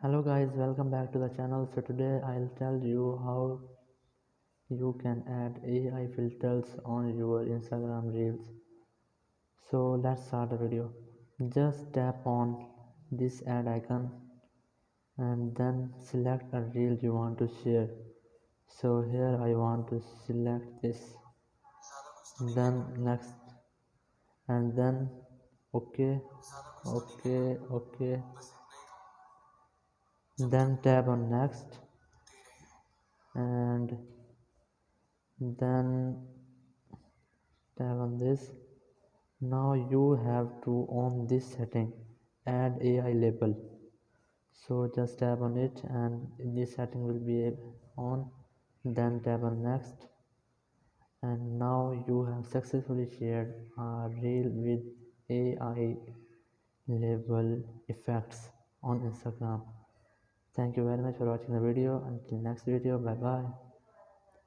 Hello guys, welcome back to the channel. So today I'll tell you how you can add AI filters on your Instagram reels. So let's start the video. Just tap on this add icon and then select a reel you want to share. So here I want to select this, then next, and then okay, okay, then tap on next, and then tap on this. Now you have to on this setting, add AI label. So just tap on it and this setting will be on, then tap on next, and now you have successfully shared a reel with AI label effects on Instagram. Thank you very much for watching the video. Until next video, bye bye.